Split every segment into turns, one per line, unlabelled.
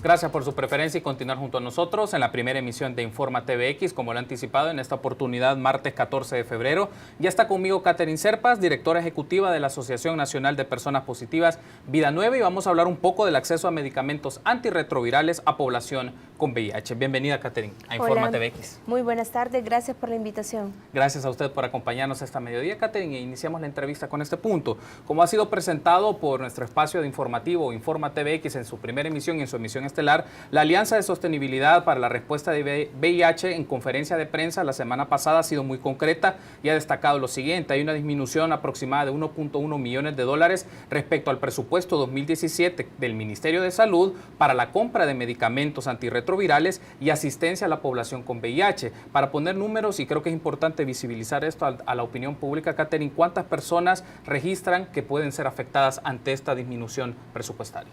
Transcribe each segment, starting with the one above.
Gracias por su preferencia y continuar junto a nosotros en la primera emisión de Informa TVX, como lo he anticipado en esta oportunidad, martes 14 de febrero. Ya está conmigo Catherine Serpas, directora ejecutiva de la Asociación Nacional de Personas Positivas Vida Nueva, y vamos a hablar un poco del acceso a medicamentos antirretrovirales a población con VIH. Bienvenida, Catherine, a Informa TVX.
Muy buenas tardes, gracias por la invitación.
Gracias a usted por acompañarnos esta mediodía, Catherine, e iniciamos la entrevista con este punto. Como ha sido presentado por nuestro espacio de informativo Informa TVX en su primera emisión y en su emisión estelar, la Alianza de Sostenibilidad para la Respuesta de VIH en conferencia de prensa la semana pasada ha sido muy concreta y ha destacado lo siguiente: hay una disminución aproximada de 1.1 millones de dólares respecto al presupuesto 2017 del Ministerio de Salud para la compra de medicamentos antirretrovirales y asistencia a la población con VIH. Para poner números, y creo que es importante visibilizar esto a la opinión pública, Catherine, ¿cuántas personas registran que pueden ser afectadas ante esta disminución presupuestaria?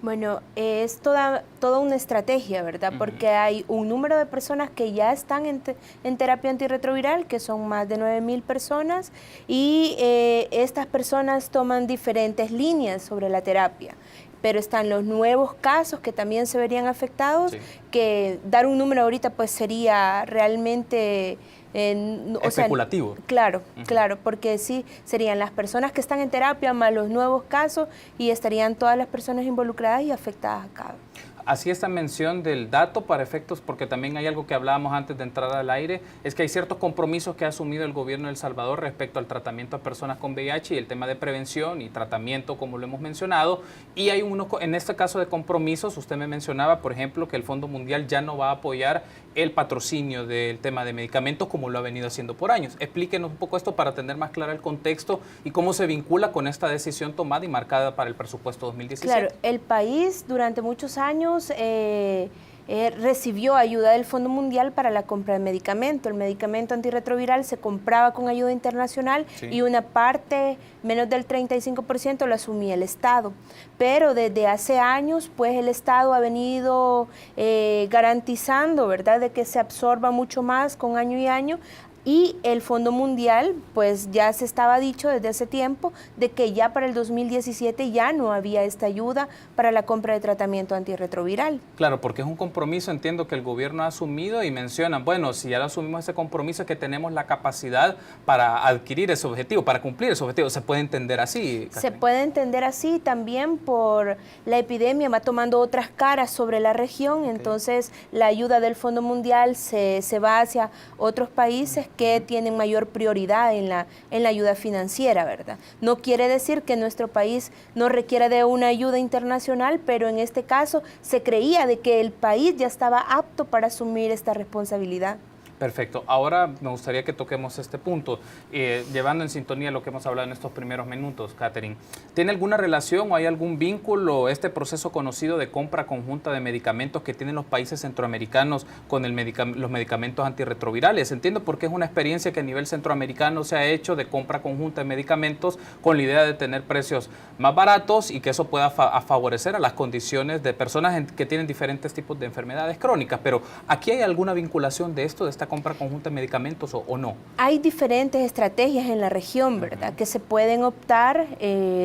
Bueno, es toda una estrategia, ¿verdad? Porque hay un número de personas que ya están en terapia antirretroviral, que son más de 9.000 personas, y estas personas toman diferentes líneas sobre la terapia. Pero están los nuevos casos que también se verían afectados, sí, que dar un número ahorita pues sería realmente...
especulativo.
Claro, claro, porque sí, serían las personas que están en terapia más los nuevos casos y estarían todas las personas involucradas y afectadas acá.
Así esta mención del dato para efectos, porque también hay algo que hablábamos antes de entrar al aire, es que hay ciertos compromisos que ha asumido el gobierno de El Salvador respecto al tratamiento a personas con VIH y el tema de prevención y tratamiento, como lo hemos mencionado, y hay uno, en este caso de compromisos, usted me mencionaba, por ejemplo, que el Fondo Mundial ya no va a apoyar el patrocinio del tema de medicamentos como lo ha venido haciendo por años. Explíquenos un poco esto para tener más claro el contexto y cómo se vincula con esta decisión tomada y marcada para el presupuesto 2017.
Claro, el país durante muchos años recibió ayuda del Fondo Mundial para la compra de medicamento. El medicamento antirretroviral se compraba con ayuda internacional, sí, y una parte, menos del 35%, lo asumía el Estado. Pero desde hace años, pues el Estado ha venido garantizando, ¿verdad?, de que se absorba mucho más con año y año. Y el Fondo Mundial, pues ya se estaba dicho desde hace tiempo de que ya para el 2017 ya no había esta ayuda para la compra de tratamiento antirretroviral.
Claro, porque es un compromiso, entiendo, que el gobierno ha asumido y mencionan, bueno, si ya asumimos ese compromiso, es que tenemos la capacidad para adquirir ese objetivo, para cumplir ese objetivo. ¿Se puede entender así, Catherine?
Se puede entender así también por la epidemia, va tomando otras caras sobre la región, okay, entonces la ayuda del Fondo Mundial se va hacia otros países que tienen mayor prioridad en la ayuda financiera, ¿verdad? No quiere decir que nuestro país no requiera de una ayuda internacional, pero en este caso se creía de que el país ya estaba apto para asumir esta responsabilidad.
Perfecto. Ahora me gustaría que toquemos este punto, llevando en sintonía lo que hemos hablado en estos primeros minutos, Catherine. ¿Tiene alguna relación o hay algún vínculo este proceso conocido de compra conjunta de medicamentos que tienen los países centroamericanos con los medicamentos antirretrovirales? Entiendo porque es una experiencia que a nivel centroamericano se ha hecho de compra conjunta de medicamentos con la idea de tener precios más baratos y que eso pueda favorecer a las condiciones de personas que tienen diferentes tipos de enfermedades crónicas. Pero ¿aquí hay alguna vinculación de esto, de esta compra conjunta de medicamentos o no?
Hay diferentes estrategias en la región, ¿verdad?, que se pueden optar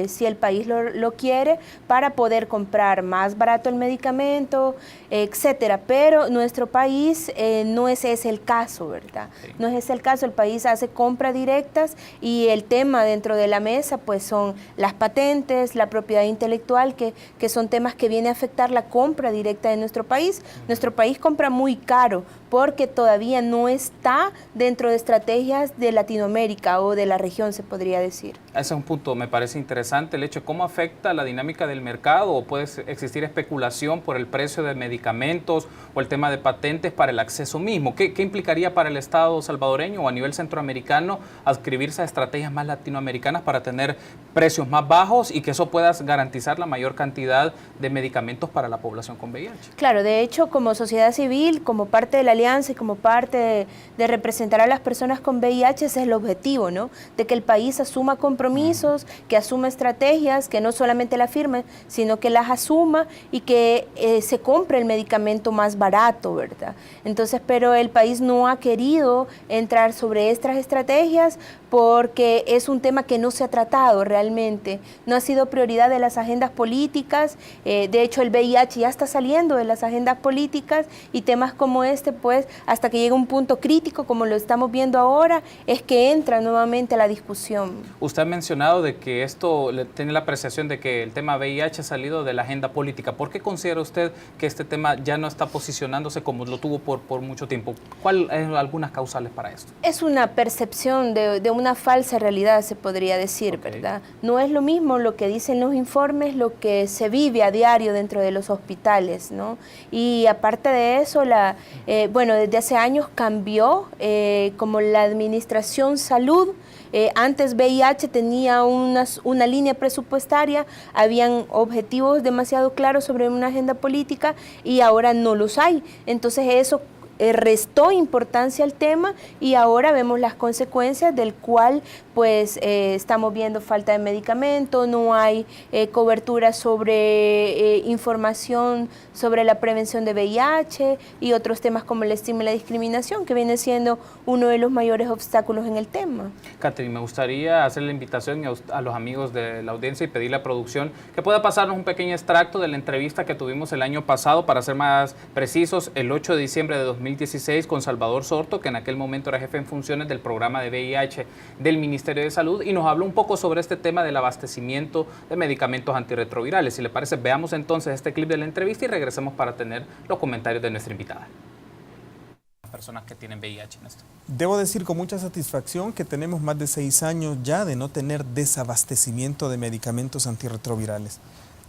si el país lo quiere para poder comprar más barato el medicamento, etcétera. Pero nuestro país no ese es el caso, ¿verdad? Sí. No es ese el caso. El país hace compras directas y el tema dentro de la mesa pues son las patentes, la propiedad intelectual, que son temas que vienen a afectar la compra directa de nuestro país. Nuestro país compra muy caro porque todavía no está dentro de estrategias de Latinoamérica o de la región, se podría decir.
Ese es un punto, me parece interesante, el hecho de cómo afecta la dinámica del mercado o puede existir especulación por el precio de medicamentos o el tema de patentes para el acceso mismo. ¿Qué implicaría para el Estado salvadoreño o a nivel centroamericano adscribirse a estrategias más latinoamericanas para tener precios más bajos y que eso pueda garantizar la mayor cantidad de medicamentos para la población con VIH?
Claro, de hecho, como sociedad civil, como parte de la alianza y como parte de representar a las personas con VIH, ese es el objetivo, ¿no? De que el país asuma compromisos, que asuma estrategias, que no solamente la firme, sino que las asuma y que se compre el medicamento más barato, ¿verdad? Entonces, pero el país no ha querido entrar sobre estas estrategias porque es un tema que no se ha tratado realmente, no ha sido prioridad de las agendas políticas. De hecho el VIH ya está saliendo de las agendas políticas, y temas como este, pues hasta que llega un punto crítico como lo estamos viendo ahora, es que entra nuevamente a la discusión.
Usted ha mencionado de que esto tiene la apreciación de que el tema VIH ha salido de la agenda política. ¿Por qué considera usted que este tema ya no está posicionándose como lo tuvo por mucho tiempo? ¿Cuáles son algunas causales para esto?
Es una percepción de una falsa realidad, se podría decir, ¿verdad? No es lo mismo lo que dicen los informes, lo que se vive a diario dentro de los hospitales, ¿no? Y aparte de eso, bueno, desde hace años cambió como la administración salud. Antes VIH tenía una línea presupuestaria, habían objetivos demasiado claros sobre una agenda política, y ahora no los hay. Entonces eso restó importancia al tema, y ahora vemos las consecuencias del cual pues estamos viendo falta de medicamento, no hay cobertura sobre información sobre la prevención de VIH y otros temas como el estigma y la discriminación, que viene siendo uno de los mayores obstáculos en el tema.
Catherine, me gustaría hacer la invitación a los amigos de la audiencia y pedirle a la producción que pueda pasarnos un pequeño extracto de la entrevista que tuvimos el año pasado, para ser más precisos, el 8 de diciembre de 2016, con Salvador Sorto, que en aquel momento era jefe en funciones del programa de VIH del Ministerio de Salud, y nos habló un poco sobre este tema del abastecimiento de medicamentos antirretrovirales. Si le parece, veamos entonces este clip de la entrevista y regresemos para tener los comentarios de nuestra invitada. Personas que tienen VIH en esto.
Debo decir con mucha satisfacción que tenemos más de 6 años ya de no tener desabastecimiento de medicamentos antirretrovirales.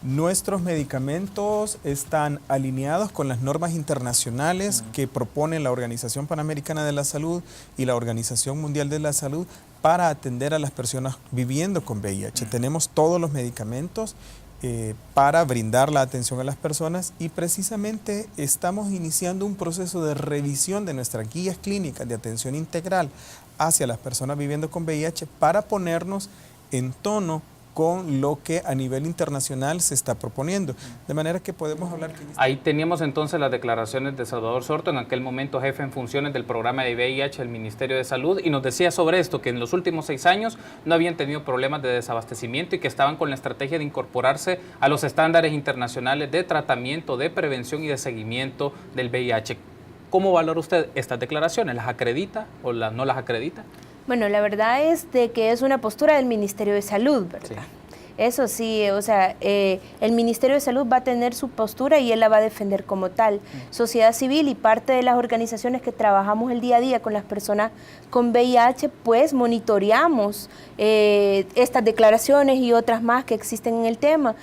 Nuestros medicamentos están alineados con las normas internacionales que propone la Organización Panamericana de la Salud y la Organización Mundial de la Salud para atender a las personas viviendo con VIH. Tenemos todos los medicamentos para brindar la atención a las personas, y precisamente estamos iniciando un proceso de revisión de nuestras guías clínicas de atención integral hacia las personas viviendo con VIH para ponernos en tono con lo que a nivel internacional se está proponiendo. De manera que podemos hablar...
Ahí teníamos entonces las declaraciones de Salvador Sorto, en aquel momento jefe en funciones del programa de VIH del Ministerio de Salud, y nos decía sobre esto, que en los últimos 6 años no habían tenido problemas de desabastecimiento y que estaban con la estrategia de incorporarse a los estándares internacionales de tratamiento, de prevención y de seguimiento del VIH. ¿Cómo valora usted estas declaraciones? ¿Las acredita o no las acredita?
Bueno, la verdad es de que es una postura del Ministerio de Salud, ¿verdad? Sí. Eso sí, o sea, el Ministerio de Salud va a tener su postura y él la va a defender como tal. Sociedad civil y parte de las organizaciones que trabajamos el día a día con las personas con VIH, pues monitoreamos estas declaraciones y otras más que existen en el tema.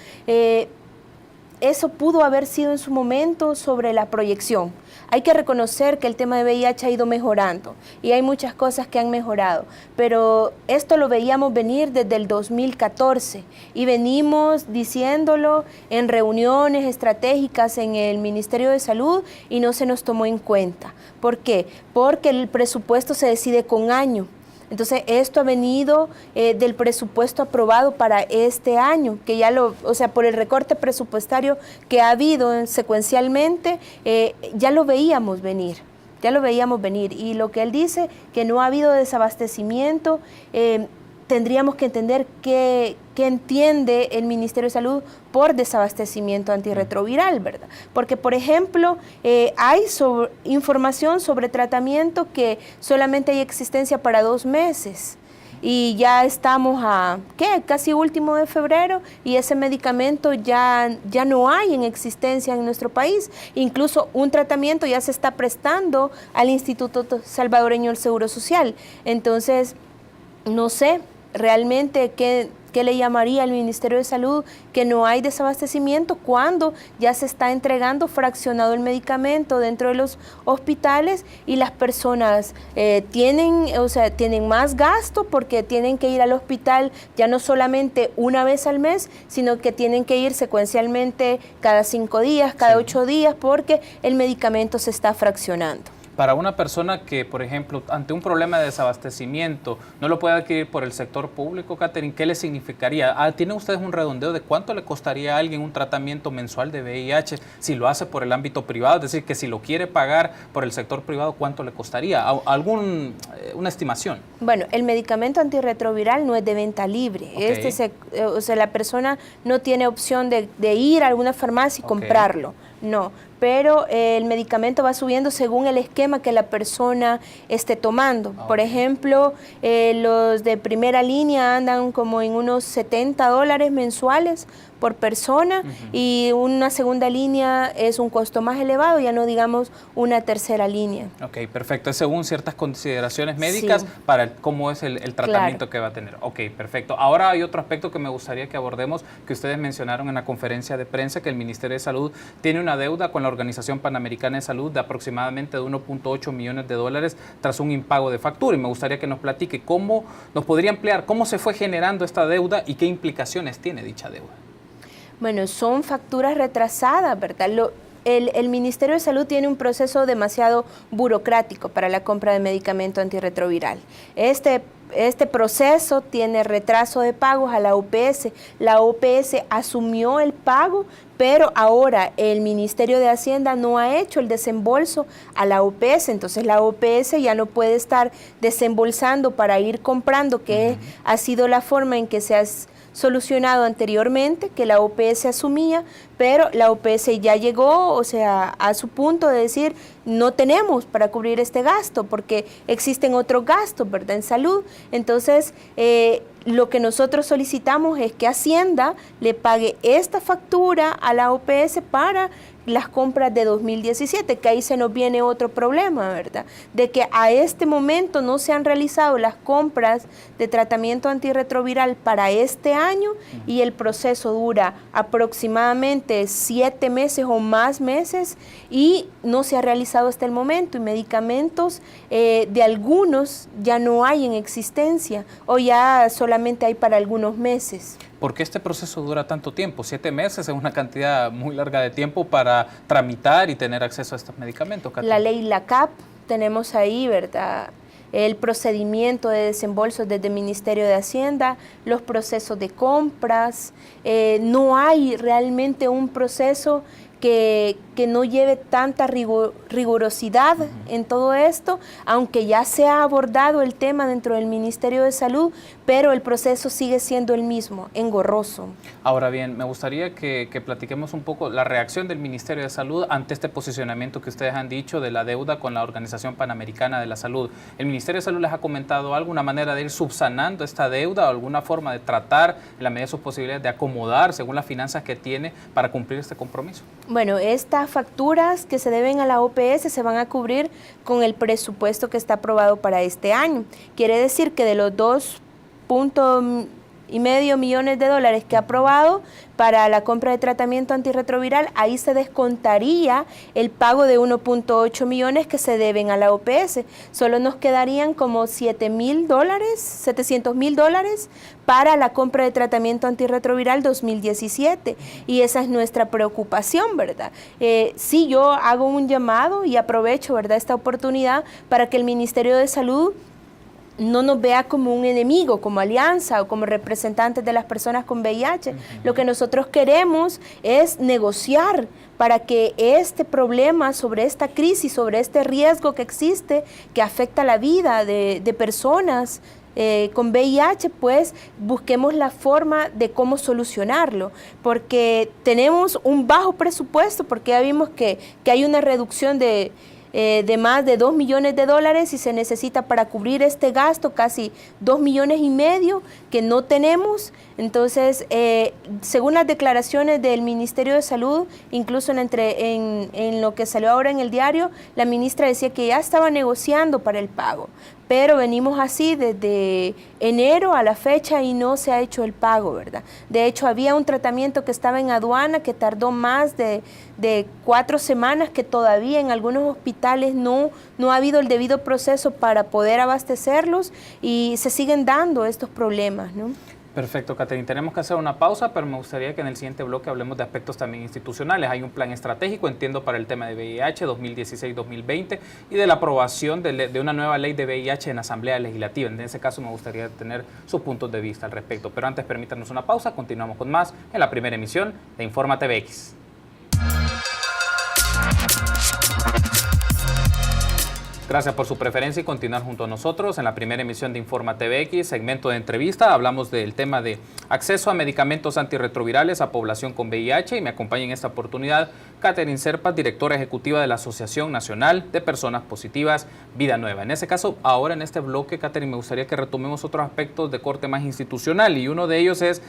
Eso pudo haber sido en su momento sobre la proyección. Hay que reconocer que el tema de VIH ha ido mejorando y hay muchas cosas que han mejorado, pero esto lo veíamos venir desde el 2014 y venimos diciéndolo en reuniones estratégicas en el Ministerio de Salud y no se nos tomó en cuenta. ¿Por qué? Porque el presupuesto se decide con año. Entonces, esto ha venido del presupuesto aprobado para este año, que ya por el recorte presupuestario que ha habido secuencialmente, ya lo veíamos venir. Y lo que él dice, que no ha habido desabastecimiento, tendríamos que entender qué entiende el Ministerio de Salud por desabastecimiento antirretroviral, ¿verdad? Porque, por ejemplo, hay información sobre tratamiento que solamente hay existencia para 2 meses. Y ya estamos a, casi último de febrero, y ese medicamento ya no hay en existencia en nuestro país. Incluso un tratamiento ya se está prestando al Instituto Salvadoreño del Seguro Social. Entonces, no sé realmente qué le llamaría al Ministerio de Salud que no hay desabastecimiento cuando ya se está entregando fraccionado el medicamento dentro de los hospitales y las personas tienen más gasto porque tienen que ir al hospital ya no solamente una vez al mes, sino que tienen que ir secuencialmente cada 5 días, cada 8 días, porque el medicamento se está fraccionando.
Para una persona que, por ejemplo, ante un problema de desabastecimiento, no lo puede adquirir por el sector público, Catherine, ¿qué le significaría? ¿Tienen ustedes un redondeo de cuánto le costaría a alguien un tratamiento mensual de VIH si lo hace por el ámbito privado? Es decir, que si lo quiere pagar por el sector privado, ¿cuánto le costaría? ¿Una estimación?
Bueno, el medicamento antirretroviral no es de venta libre.
Okay.
O sea, la persona no tiene opción de ir a alguna farmacia y comprarlo. No, pero el medicamento va subiendo según el esquema que la persona esté tomando. Por ejemplo, los de primera línea andan como en unos $70 mensuales por persona, y una segunda línea es un costo más elevado, ya no digamos una tercera línea.
Ok, perfecto. Es según ciertas consideraciones médicas para cómo es el tratamiento que va a tener. Ok, perfecto. Ahora hay otro aspecto que me gustaría que abordemos, que ustedes mencionaron en la conferencia de prensa, que el Ministerio de Salud tiene una deuda con la Organización Panamericana de Salud de aproximadamente de $1.8 millones tras un impago de factura. Y me gustaría que nos platique cómo nos podría ampliar, cómo se fue generando esta deuda y qué implicaciones tiene dicha deuda.
Bueno, son facturas retrasadas, ¿verdad? El Ministerio de Salud tiene un proceso demasiado burocrático para la compra de medicamento antirretroviral. Este proceso tiene retraso de pagos a la OPS. La OPS asumió el pago, pero ahora el Ministerio de Hacienda no ha hecho el desembolso a la OPS, entonces la OPS ya no puede estar desembolsando para ir comprando, que ha sido la forma en que se ha solucionado anteriormente, que la OPS asumía, pero la OPS ya llegó, o sea, a su punto de decir, no tenemos para cubrir este gasto, porque existen otros gastos, ¿verdad?, en salud. Entonces, lo que nosotros solicitamos es que Hacienda le pague esta factura a la OPS para las compras de 2017, que ahí se nos viene otro problema, ¿verdad? De que a este momento no se han realizado las compras de tratamiento antirretroviral para este año y el proceso dura aproximadamente 7 meses o más meses y no se ha realizado hasta el momento, y medicamentos de algunos ya no hay en existencia o ya solamente hay para algunos meses.
¿Por qué este proceso dura tanto tiempo? 7 meses es una cantidad muy larga de tiempo para tramitar y tener acceso a estos medicamentos, Catherine.
La ley LACAP, tenemos ahí, ¿verdad?, el procedimiento de desembolso desde el Ministerio de Hacienda, los procesos de compras. No hay realmente un proceso que no lleve tanta rigurosidad en todo esto, aunque ya se ha abordado el tema dentro del Ministerio de Salud, pero el proceso sigue siendo el mismo, engorroso.
Ahora bien, me gustaría que platiquemos un poco la reacción del Ministerio de Salud ante este posicionamiento que ustedes han dicho de la deuda con la Organización Panamericana de la Salud. ¿El Ministerio de Salud les ha comentado alguna manera de ir subsanando esta deuda o alguna forma de tratar, en la medida de sus posibilidades, de acomodar según las finanzas que tiene para cumplir este compromiso?
Bueno, estas facturas que se deben a la OPS se van a cubrir con el presupuesto que está aprobado para este año. Quiere decir que de los $2.5 millones que ha aprobado para la compra de tratamiento antirretroviral, ahí se descontaría el pago de 1.8 millones que se deben a la OPS. Solo nos quedarían como $700,000 para la compra de tratamiento antirretroviral 2017. Y esa es nuestra preocupación, ¿verdad? Sí, yo hago un llamado y aprovecho, ¿verdad?, esta oportunidad para que el Ministerio de Salud no nos vea como un enemigo, como alianza o como representantes de las personas con VIH. Lo que nosotros queremos es negociar para que este problema, sobre esta crisis, sobre este riesgo que existe, que afecta la vida de personas con VIH, pues busquemos la forma de cómo solucionarlo, porque tenemos un bajo presupuesto, porque ya vimos que hay una reducción de más de $2 millones y se necesita para cubrir este gasto casi $2,5 millones que no tenemos. Entonces, según las declaraciones del Ministerio de Salud, incluso en lo que salió ahora en el diario, la ministra decía que ya estaba negociando para el pago, pero venimos así desde enero a la fecha y no se ha hecho el pago, ¿verdad? De hecho, había un tratamiento que estaba en aduana que tardó más de 4 semanas, que todavía en algunos hospitales no ha habido el debido proceso para poder abastecerlos, y se siguen dando estos problemas, ¿no?
Perfecto, Catherine. Tenemos que hacer una pausa, pero me gustaría que en el siguiente bloque hablemos de aspectos también institucionales. Hay un plan estratégico, entiendo, para el tema de VIH 2016-2020 y de la aprobación de una nueva ley de VIH en Asamblea Legislativa. En ese caso me gustaría tener sus puntos de vista al respecto. Pero antes, permítanos una pausa. Continuamos con más en la primera emisión de Informa TVX. Gracias por su preferencia y continuar junto a nosotros en la primera emisión de Informa TVX, segmento de entrevista. Hablamos del tema de acceso a medicamentos antirretrovirales a población con VIH y me acompaña en esta oportunidad Catherine Serpas, directora ejecutiva de la Asociación Nacional de Personas Positivas Vida Nueva. En ese caso, ahora en este bloque, Catherine, me gustaría que retomemos otros aspectos de corte más institucional y uno de ellos es: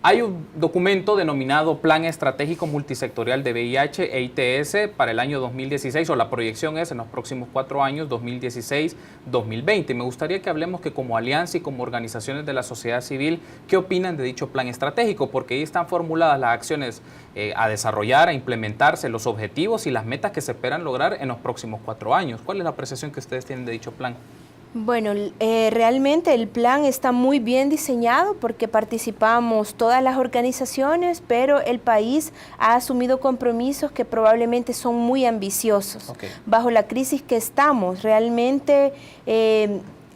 hay un documento denominado Plan Estratégico Multisectorial de VIH e ITS para el año 2016, o la proyección es en los próximos 4 años, 2016-2020. Me gustaría que hablemos que como alianza y como organizaciones de la sociedad civil, ¿qué opinan de dicho plan estratégico? Porque ahí están formuladas las acciones a desarrollar, a implementarse, los objetivos y las metas que se esperan lograr en los próximos 4 años. ¿Cuál es la apreciación que ustedes tienen de dicho plan?
Bueno, realmente el plan está muy bien diseñado porque participamos todas las organizaciones, pero el país ha asumido compromisos que probablemente son muy ambiciosos.
Okay.
Bajo la crisis que estamos, realmente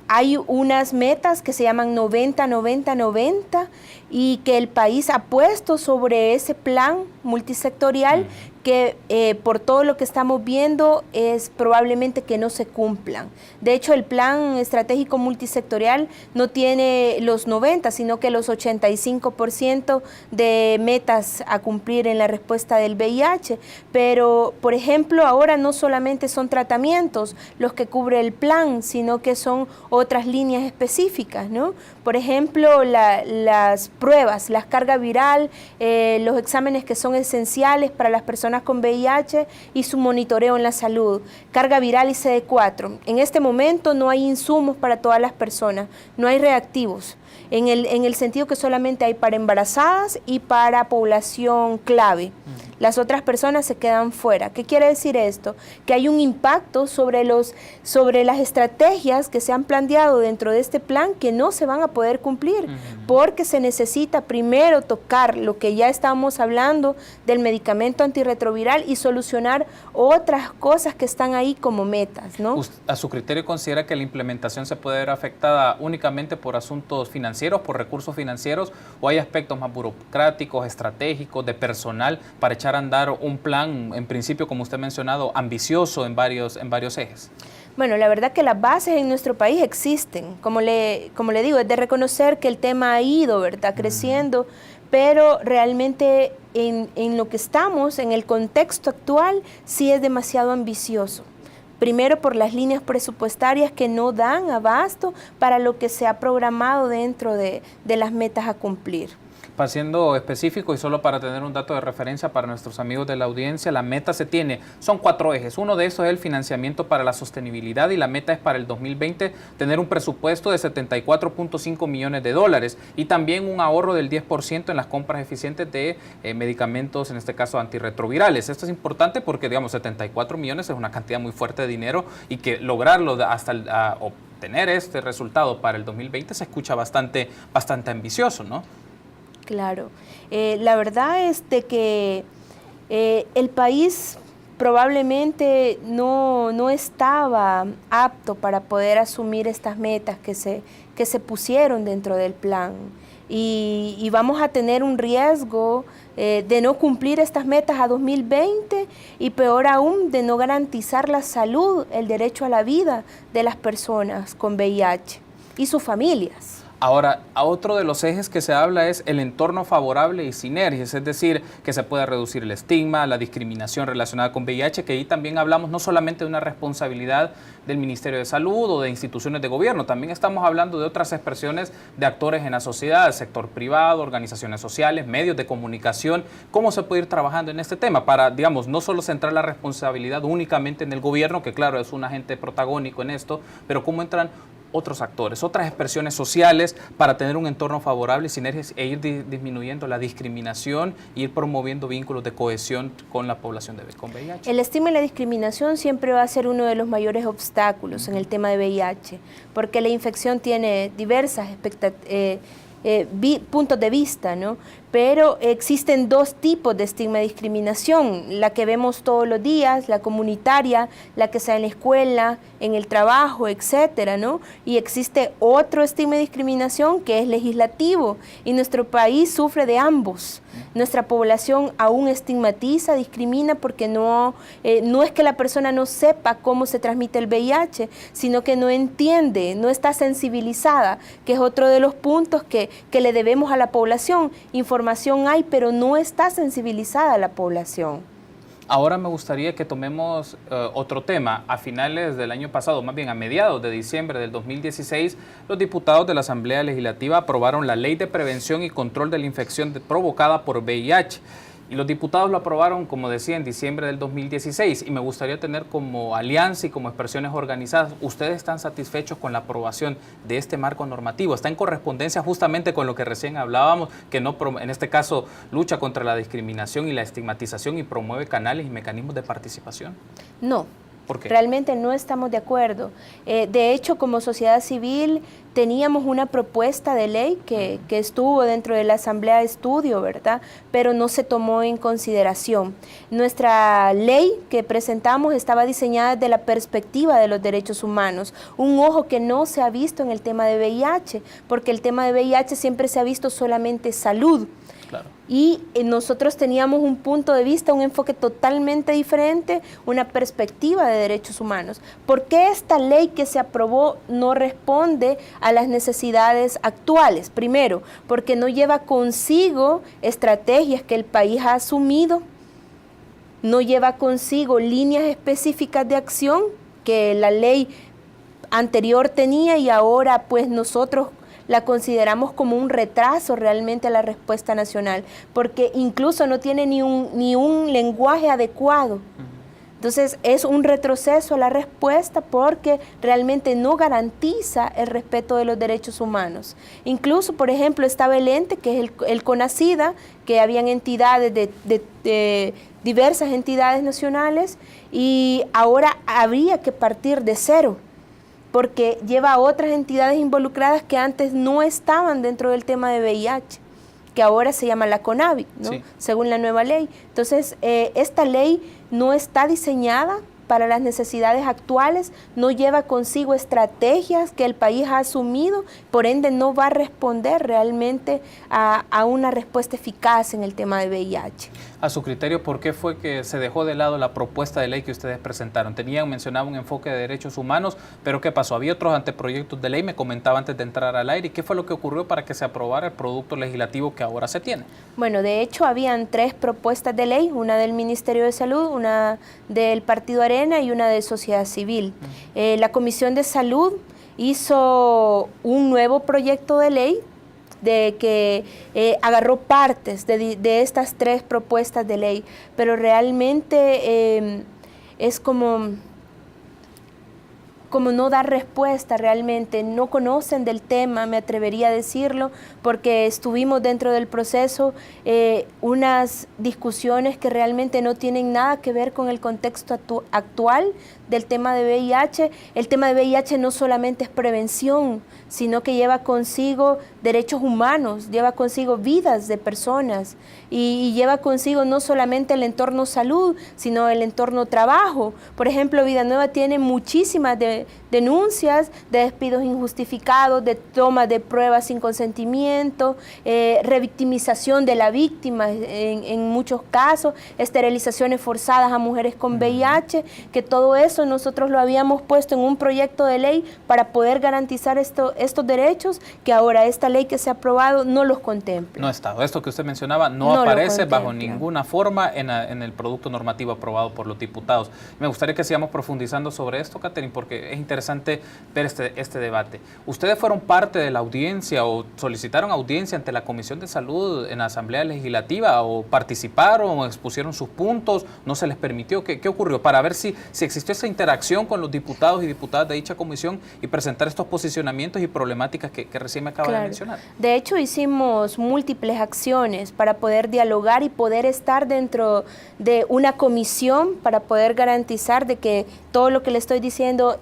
hay unas metas que se llaman 90-90-90 y que el país ha puesto sobre ese plan multisectorial que por todo lo que estamos viendo es probablemente que no se cumplan. De hecho, el plan estratégico multisectorial no tiene los 90, sino que los 85% de metas a cumplir en la respuesta del VIH. Pero, por ejemplo, ahora no solamente son tratamientos los que cubre el plan, sino que son otras líneas específicas, ¿no? Por ejemplo, las pruebas, la carga viral, los exámenes que son esenciales para las personas con VIH y su monitoreo en la salud, carga viral y CD4. En este momento no hay insumos para todas las personas, no hay reactivos, en el sentido que solamente hay para embarazadas y para población clave. Las otras personas se quedan fuera. ¿Qué quiere decir esto? Que hay un impacto sobre las estrategias que se han planteado dentro de este plan que no se van a poder cumplir, porque se necesita primero tocar lo que ya estábamos hablando del medicamento antirretroviral y solucionar otras cosas que están ahí como metas, ¿no?
¿A su criterio considera que la implementación se puede ver afectada únicamente por asuntos financieros, por recursos financieros, o hay aspectos más burocráticos, estratégicos, de personal para echar a andar un plan, en principio, como usted ha mencionado, ambicioso en varios ejes?
Bueno, la verdad que las bases en nuestro país existen. Como le digo, es de reconocer que el tema ha ido, ¿verdad?, creciendo, pero realmente en lo que estamos, en el contexto actual, sí es demasiado ambicioso. Primero por las líneas presupuestarias que no dan abasto para lo que se ha programado dentro de las metas a cumplir.
Para siendo específico y solo para tener un dato de referencia para nuestros amigos de la audiencia, la meta son 4 ejes. Uno de esos es el financiamiento para la sostenibilidad y la meta es para el 2020 tener un presupuesto de 74.5 millones de dólares y también un ahorro del 10% en las compras eficientes de medicamentos, en este caso antirretrovirales. Esto es importante porque, digamos, 74 millones es una cantidad muy fuerte de dinero y que lograrlo hasta obtener este resultado para el 2020 se escucha bastante ambicioso, ¿no?
Claro, la verdad es de que el país probablemente no estaba apto para poder asumir estas metas que se pusieron dentro del plan y vamos a tener un riesgo de no cumplir estas metas a 2020 y peor aún de no garantizar la salud, el derecho a la vida de las personas con VIH y sus familias.
Ahora, a otro de los ejes que se habla es el entorno favorable y sinergias, es decir, que se pueda reducir el estigma, la discriminación relacionada con VIH, que ahí también hablamos no solamente de una responsabilidad del Ministerio de Salud o de instituciones de gobierno, también estamos hablando de otras expresiones de actores en la sociedad, el sector privado, organizaciones sociales, medios de comunicación. ¿Cómo se puede ir trabajando en este tema para, digamos, no solo centrar la responsabilidad únicamente en el gobierno, que claro, es un agente protagónico en esto, pero cómo entran otros actores, otras expresiones sociales para tener un entorno favorable y sinergias e ir disminuyendo la discriminación e ir promoviendo vínculos de cohesión con la población con VIH?
El estigma y la discriminación siempre va a ser uno de los mayores obstáculos en el tema de VIH, porque la infección tiene diversas puntos de vista, ¿no? Pero existen dos tipos de estigma y discriminación, la que vemos todos los días, la comunitaria, la que sea en la escuela, en el trabajo, etcétera, ¿no? Y existe otro estigma y discriminación que es legislativo, y nuestro país sufre de ambos. Nuestra población aún estigmatiza, discrimina porque no es que la persona no sepa cómo se transmite el VIH, sino que no entiende, no está sensibilizada, que es otro de los puntos que le debemos a la población. Información hay, pero no está sensibilizada la población.
Ahora me gustaría que tomemos otro tema. A finales del año pasado, más bien a mediados de diciembre del 2016, los diputados de la Asamblea Legislativa aprobaron la Ley de Prevención y Control de la Infección provocada por VIH. Y los diputados lo aprobaron, como decía, en diciembre del 2016. Y me gustaría tener como alianza y como expresiones organizadas, ¿ustedes están satisfechos con la aprobación de este marco normativo? ¿Está en correspondencia justamente con lo que recién hablábamos, que no, en este caso lucha contra la discriminación y la estigmatización y promueve canales y mecanismos de participación?
No.
¿Por qué?
Realmente no estamos de acuerdo. De hecho, como sociedad civil teníamos una propuesta de ley que estuvo dentro de la Asamblea de Estudio, ¿verdad? Pero no se tomó en consideración. Nuestra ley que presentamos estaba diseñada desde la perspectiva de los derechos humanos, un ojo que no se ha visto en el tema de VIH, porque el tema de VIH siempre se ha visto solamente salud. Claro. Y nosotros teníamos un punto de vista, un enfoque totalmente diferente, una perspectiva de derechos humanos. ¿Por qué esta ley que se aprobó no responde a las necesidades actuales? Primero, porque no lleva consigo estrategias que el país ha asumido, no lleva consigo líneas específicas de acción que la ley anterior tenía y ahora pues nosotros la consideramos como un retraso realmente a la respuesta nacional, porque incluso no tiene ni un lenguaje adecuado. Entonces es un retroceso a la respuesta porque realmente no garantiza el respeto de los derechos humanos. Incluso, por ejemplo, estaba el ente que es el CONACYDA, que habían entidades de diversas entidades nacionales, y ahora habría que partir de cero, porque lleva a otras entidades involucradas que antes no estaban dentro del tema de VIH, que ahora se llama la CONAVI, ¿no? Sí. Según la nueva ley. Entonces, esta ley no está diseñada para las necesidades actuales, no lleva consigo estrategias que el país ha asumido, por ende no va a responder realmente a una respuesta eficaz en el tema de VIH.
A su criterio, ¿por qué fue que se dejó de lado la propuesta de ley que ustedes presentaron? Mencionaba un enfoque de derechos humanos, pero ¿qué pasó? Había otros anteproyectos de ley, me comentaba antes de entrar al aire, ¿y qué fue lo que ocurrió para que se aprobara el producto legislativo que ahora se tiene?
Bueno, de hecho habían 3 propuestas de ley, una del Ministerio de Salud, una del Partido Arena y una de Sociedad Civil. La Comisión de Salud hizo un nuevo proyecto de ley de que agarró partes de estas 3 propuestas de ley, pero realmente es como no dar respuesta realmente, no conocen del tema, me atrevería a decirlo, porque estuvimos dentro del proceso unas discusiones que realmente no tienen nada que ver con el contexto actual del tema de VIH. El tema de VIH no solamente es prevención, sino que lleva consigo derechos humanos, lleva consigo vidas de personas y lleva consigo no solamente el entorno salud, sino el entorno trabajo. Por ejemplo, Vidanueva tiene muchísimas denuncias de despidos injustificados, de toma de pruebas sin consentimiento, revictimización de la víctima en muchos casos, esterilizaciones forzadas a mujeres con VIH, que todo eso nosotros lo habíamos puesto en un proyecto de ley para poder garantizar estos derechos, que ahora esta ley que se ha aprobado no los contempla.
No está. Esto que usted mencionaba no aparece bajo ninguna forma en el producto normativo aprobado por los diputados. Me gustaría que sigamos profundizando sobre esto, Catherine, porque es interesante ver este debate. ¿Ustedes fueron parte de la audiencia o solicitaron audiencia ante la Comisión de Salud en la Asamblea Legislativa o participaron o expusieron sus puntos? ¿No se les permitió? ¿Qué ocurrió? Para ver si existió esa interacción con los diputados y diputadas de dicha comisión y presentar estos posicionamientos y problemáticas que recién me acaba de mencionar.
De hecho, hicimos múltiples acciones para poder dialogar y poder estar dentro de una comisión para poder garantizar de que todo lo que le estoy diciendo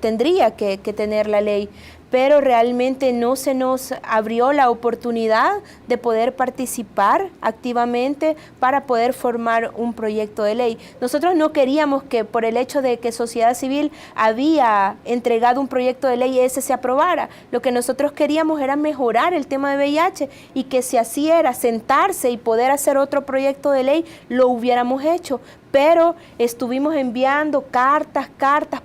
tendría que tener la ley. pero realmente no se nos abrió la oportunidad de poder participar activamente para poder formar un proyecto de ley. Nosotros no queríamos que por el hecho de que Sociedad Civil había entregado un proyecto de ley, ese se aprobara. Lo que nosotros queríamos era mejorar el tema de VIH, y que si así era sentarse y poder hacer otro proyecto de ley, lo hubiéramos hecho. Pero estuvimos enviando cartas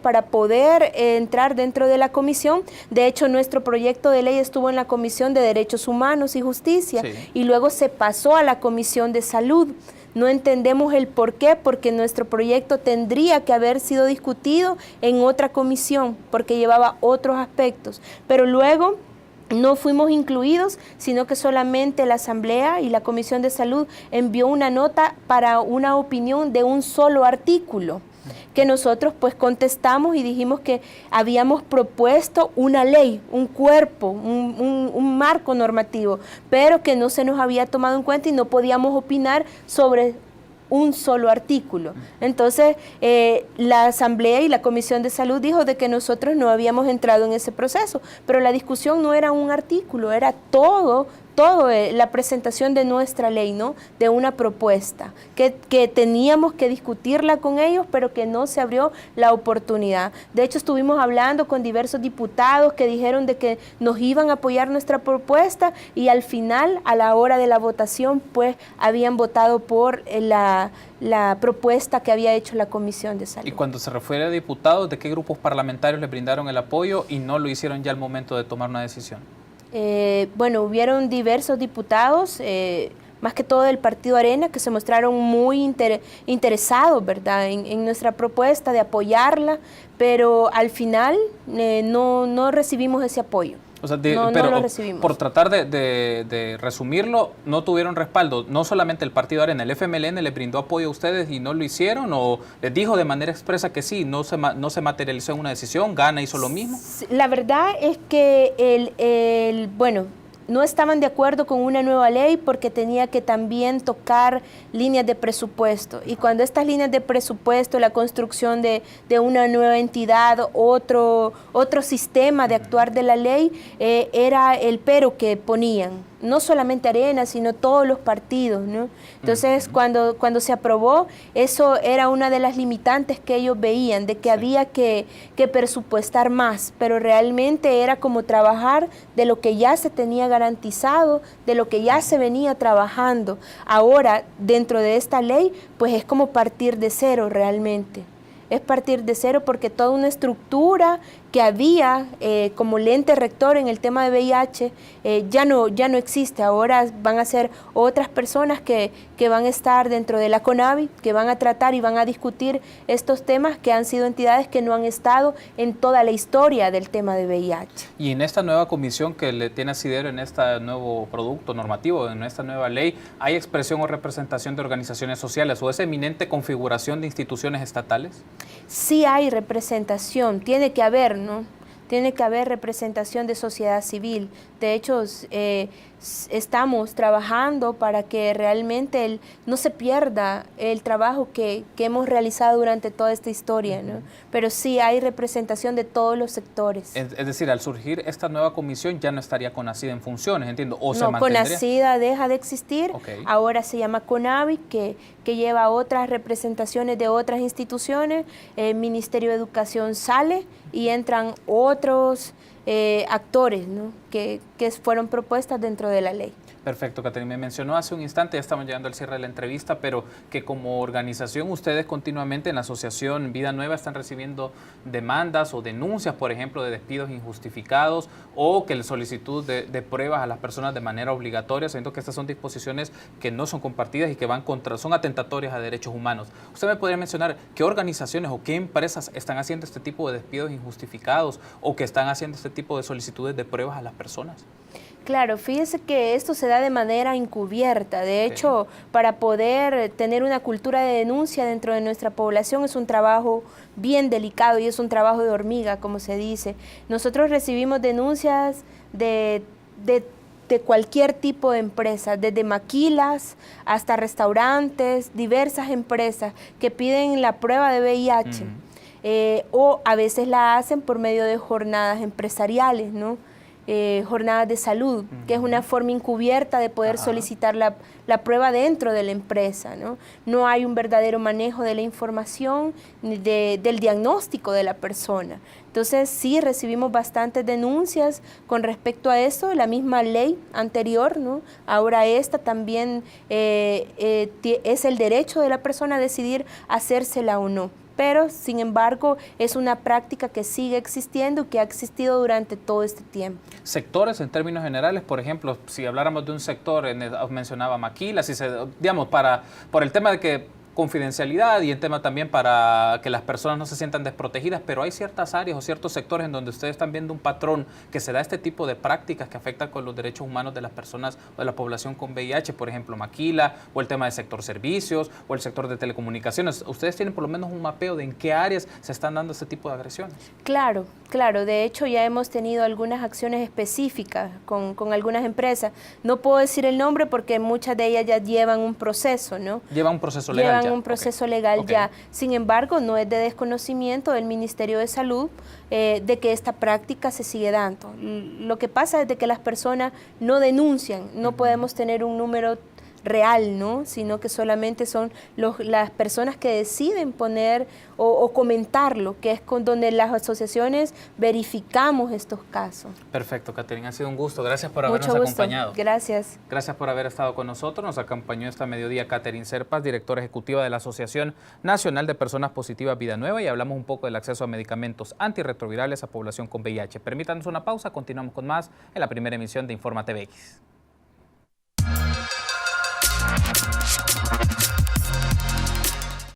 para poder entrar dentro de la comisión. De hecho, nuestro proyecto de ley estuvo en la Comisión de Derechos Humanos y Justicia, y luego se pasó a la Comisión de Salud. No entendemos el por qué, porque nuestro proyecto tendría que haber sido discutido en otra comisión, porque llevaba otros aspectos. Pero luego no fuimos incluidos, sino que solamente la Asamblea y la Comisión de Salud envió una nota para una opinión de un solo artículo, que nosotros pues contestamos y dijimos que habíamos propuesto una ley, un cuerpo, un marco normativo, pero que no se nos había tomado en cuenta y no podíamos opinar sobre un solo artículo. Entonces, la Asamblea y la Comisión de Salud dijo de que nosotros no habíamos entrado en ese proceso, pero la discusión no era un artículo, era todo la presentación de nuestra ley, ¿no? De una propuesta, que teníamos que discutirla con ellos, pero que no se abrió la oportunidad. De hecho, estuvimos hablando con diversos diputados que dijeron de que nos iban a apoyar nuestra propuesta, y al final, a la hora de la votación, pues habían votado por la propuesta que había hecho la Comisión de Salud.
Y cuando se refiere a diputados, ¿de qué grupos parlamentarios le brindaron el apoyo y no lo hicieron ya al momento de tomar una decisión?
Bueno, hubieron diversos diputados, más que todo del Partido Arena, que se mostraron muy interesados, ¿verdad?, en nuestra propuesta de apoyarla, pero al final no recibimos ese apoyo.
O sea,
pero
no
lo recibimos.
Por tratar de resumirlo, no tuvieron respaldo, no solamente el Partido Arena, el FMLN le brindó apoyo a ustedes y no lo hicieron, o les dijo de manera expresa que sí, no se materializó en una decisión, Gana hizo lo mismo.
La verdad es que bueno, no estaban de acuerdo con una nueva ley porque tenía que también tocar líneas de presupuesto. Y cuando estas líneas de presupuesto, la construcción de una nueva entidad, otro sistema de actuar de la ley, era el pero que ponían. No solamente Arena, sino todos los partidos, ¿no? Entonces, cuando se aprobó, eso era una de las limitantes que ellos veían, de que había que presupuestar más, pero realmente era como trabajar de lo que ya se tenía garantizado, de lo que ya se venía trabajando. Ahora, dentro de esta ley, pues es como partir de cero realmente. Es partir de cero porque toda una estructura que había como lente rector en el tema de VIH ya no existe. Ahora van a ser otras personas que van a estar dentro de la CONAVI, que van a tratar y van a discutir estos temas, que han sido entidades que no han estado en toda la historia del tema de VIH.
Y en esta nueva comisión que le tiene asidero en este nuevo producto normativo, en esta nueva ley, ¿hay expresión o representación de organizaciones sociales o esa eminente configuración de instituciones estatales?
Sí hay representación, tiene que haber, ¿no? Tiene que haber representación de sociedad civil. De hecho, estamos trabajando para que realmente no se pierda el trabajo que hemos realizado durante toda esta historia, ¿no? Pero sí hay representación de todos los sectores.
Es decir, al surgir esta nueva comisión ya no estaría CONACYDA en funciones, entiendo, o se
no,
mantendría.
CONACYDA deja de existir,
Okay.
Ahora se llama CONAVI, que lleva otras representaciones de otras instituciones. El Ministerio de Educación sale y entran otros actores, ¿no? que fueron propuestas dentro de la ley.
Perfecto, Caterina, me mencionó hace un instante, ya estamos llegando al cierre de la entrevista, pero que como organización ustedes continuamente en la asociación Vida Nueva están recibiendo demandas o denuncias, por ejemplo, de despidos injustificados o que la solicitud de pruebas a las personas de manera obligatoria. Siento que estas son disposiciones que no son compartidas y que son atentatorias a derechos humanos. ¿Usted me podría mencionar qué organizaciones o qué empresas están haciendo este tipo de despidos injustificados o que están haciendo este tipo de solicitudes de pruebas a las personas?
Claro, fíjese que esto se da de manera encubierta. De hecho, para poder tener una cultura de denuncia dentro de nuestra población es un trabajo bien delicado y es un trabajo de hormiga, como se dice. Nosotros recibimos denuncias de cualquier tipo de empresa, desde maquilas hasta restaurantes, diversas empresas que piden la prueba de VIH. o a veces la hacen por medio de jornadas empresariales, ¿no? Jornadas de salud, que es una forma encubierta de poder solicitar la prueba dentro de la empresa, ¿no? No hay un verdadero manejo de la información, ni del diagnóstico de la persona. Entonces sí recibimos bastantes denuncias con respecto a eso, la misma ley anterior, ¿no? Ahora esta también es el derecho de la persona a decidir hacérsela o no. Pero, sin embargo, es una práctica que sigue existiendo y que ha existido durante todo este tiempo.
Sectores en términos generales, por ejemplo, si habláramos de un sector, mencionaba Maquila, digamos, por el tema de que confidencialidad y el tema también para que las personas no se sientan desprotegidas, pero hay ciertas áreas o ciertos sectores en donde ustedes están viendo un patrón que se da este tipo de prácticas que afectan con los derechos humanos de las personas o de la población con VIH, por ejemplo, Maquila, o el tema del sector servicios, o el sector de telecomunicaciones. ¿Ustedes tienen por lo menos un mapeo de en qué áreas se están dando este tipo de agresiones?
Claro, claro. De hecho, ya hemos tenido algunas acciones específicas con algunas empresas. No puedo decir el nombre porque muchas de ellas ya llevan un proceso, ¿no?
Llevan un proceso legal ya.
Un proceso legal ya. Sin embargo, no es de desconocimiento del Ministerio de Salud de que esta práctica se sigue dando. Lo que pasa es de que las personas no denuncian, no podemos tener un número real, ¿no? Sino que solamente son las personas que deciden poner o comentarlo, que es donde las asociaciones verificamos estos casos.
Perfecto, Catherine, ha sido un gusto. Gracias por habernos acompañado.
Gracias.
Gracias por haber estado con nosotros. Nos acompañó esta mediodía Catherine Serpas, directora ejecutiva de la Asociación Nacional de Personas Positivas Vida Nueva, y hablamos un poco del acceso a medicamentos antirretrovirales a población con VIH. Permítanos una pausa, continuamos con más en la primera emisión de Informa TVX.